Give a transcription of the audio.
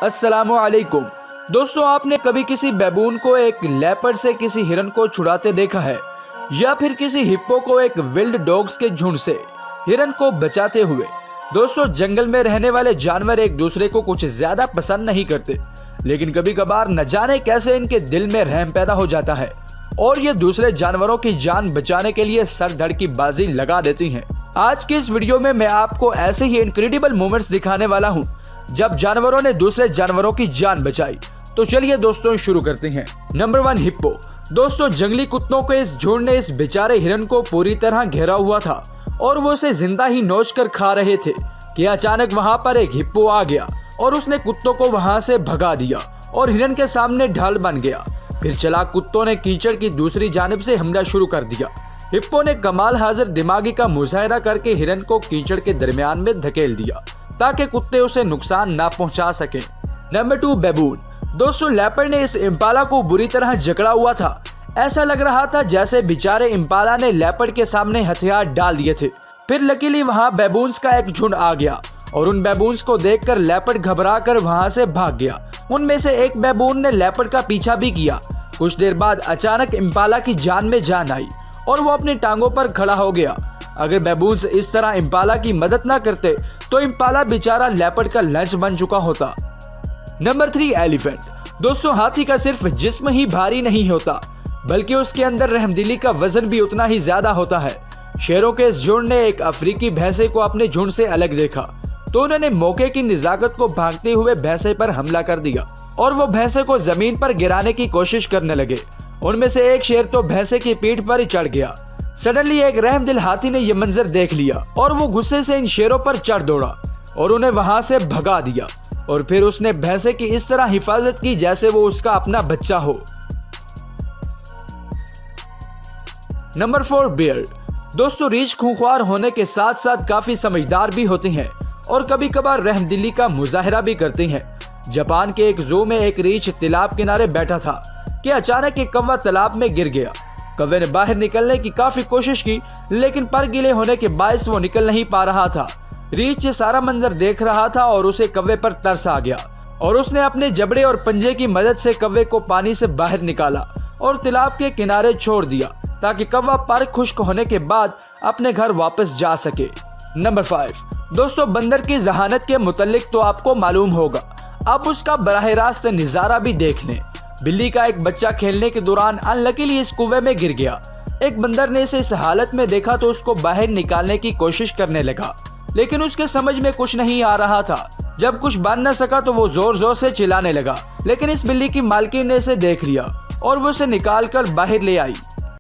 अस्सलामुअलैकुम दोस्तों, आपने कभी किसी बैबून को एक लेपर्ड से किसी हिरन को छुड़ाते देखा है या फिर किसी हिप्पो को एक विल्ड डॉग्स के झुंड से हिरन को बचाते हुए। दोस्तों, जंगल में रहने वाले जानवर एक दूसरे को कुछ ज्यादा पसंद नहीं करते, लेकिन कभी कभार न जाने कैसे इनके दिल में रहम पैदा हो जाता है और ये दूसरे जानवरों की जान बचाने के लिए सर धड़ की बाजी लगा देती हैं। आज की इस वीडियो में मैं आपको ऐसे ही इनक्रेडिबल मोमेंट्स दिखाने वाला हूँ जब जानवरों ने दूसरे जानवरों की जान बचाई। तो चलिए दोस्तों शुरू करते हैं। Number 1, hippo. दोस्तों, जंगली कुत्तों के इस झुंड ने इस बेचारे हिरन को पूरी तरह घेरा हुआ था और वो उसे जिंदा ही नोच कर खा रहे थे कि अचानक वहां पर एक हिप्पो आ गया और उसने कुत्तों को वहां से भगा दिया और हिरन के सामने ढाल बन गया। फिर चालाक कुत्तों ने कीचड़ की दूसरी जानिब से हमला शुरू कर दिया। हिप्पो ने कमाल हाजिर दिमागी का मुजाहिरा करके हिरन को कीचड़ के दरमियान में धकेल दिया ताकि कुत्ते उसे नुकसान ना पहुंचा सकें। नंबर 2, बैबून। दोस्तों, लेपर्ड ने इस इम्पाला को बुरी तरह जकड़ा हुआ था। ऐसा लग रहा था जैसे बेचारे इम्पाला ने लेपर्ड के सामने हथियार डाल दिए थे। फिर लकीली वहां बैबून्स का एक झुंड आ गया और उन बैबून्स को देखकर लेपर्ड घबरा कर वहां से भाग गया। उनमें से एक बैबून ने लेपर्ड का पीछा भी किया। कुछ देर बाद अचानक इम्पाला की जान में जान आई और वो अपनी टांगों पर खड़ा हो गया। अगर बैबून्स इस तरह इम्पाला की मदद ना करते तो इम्पाला बेचारा लेपर्ड का लंच बन चुका होता। Number 3, elephant. दोस्तों, हाथी का सिर्फ जिस्म ही भारी नहीं होता बल्कि उसके अंदर रहमदिली का वजन भी उतना ही ज्यादा होता है। शेरों के इस झुंड ने एक अफ्रीकी भैंसे को अपने झुंड से अलग देखा तो उन्होंने मौके की निजाकत को भागते हुए भैंसे पर हमला कर दिया और वो भैंसे को जमीन पर गिराने की कोशिश करने लगे। उनमें से एक शेर तो भैंसे की पीठ पर ही चढ़ गया। सडनली एक रहमदिल हाथी ने यह मंजर देख लिया और वो गुस्से से इन शेरों पर चढ़ दौड़ा और उन्हें वहां से भगा दिया और फिर उसने भैंसे की इस तरह हिफाजत की जैसे वो उसका अपना बच्चा हो। Number 4, bear. दोस्तों, रीछ खूंखार होने के साथ साथ काफी समझदार भी होते हैं और कभी कभार रहमदिली का मुजाहिरा भी करते हैं। जापान के एक जू में एक रीछ तालाब किनारे बैठा था कि अचानक एक कौवा तालाब में गिर गया। कौवे ने बाहर निकलने की काफी कोशिश की लेकिन पर गीले होने के बायस वो निकल नहीं पा रहा था। रीछ ये सारा मंजर देख रहा था और उसे कौवे पर तरस आ गया और उसने अपने जबड़े और पंजे की मदद से कौवे को पानी से बाहर निकाला और तालाब के किनारे छोड़ दिया ताकि कौवा पर खुश्क होने के बाद अपने घर वापस जा सके। नंबर 5, दोस्तों, बंदर की जहानत के मुतल्लिक तो आपको मालूम होगा, अब उसका बराह रास्त नजारा भी देख लें। बिल्ली का एक बच्चा खेलने के दौरान अनलकीली इस कुएं में गिर गया। एक बंदर ने इसे इस हालत में देखा तो उसको बाहर निकालने की कोशिश करने लगा लेकिन उसके समझ में कुछ नहीं आ रहा था। जब कुछ बन न सका तो वो जोर जोर से चिल्लाने लगा, लेकिन इस बिल्ली की मालकिन ने इसे देख लिया और वो उसे निकाल कर बाहर ले आई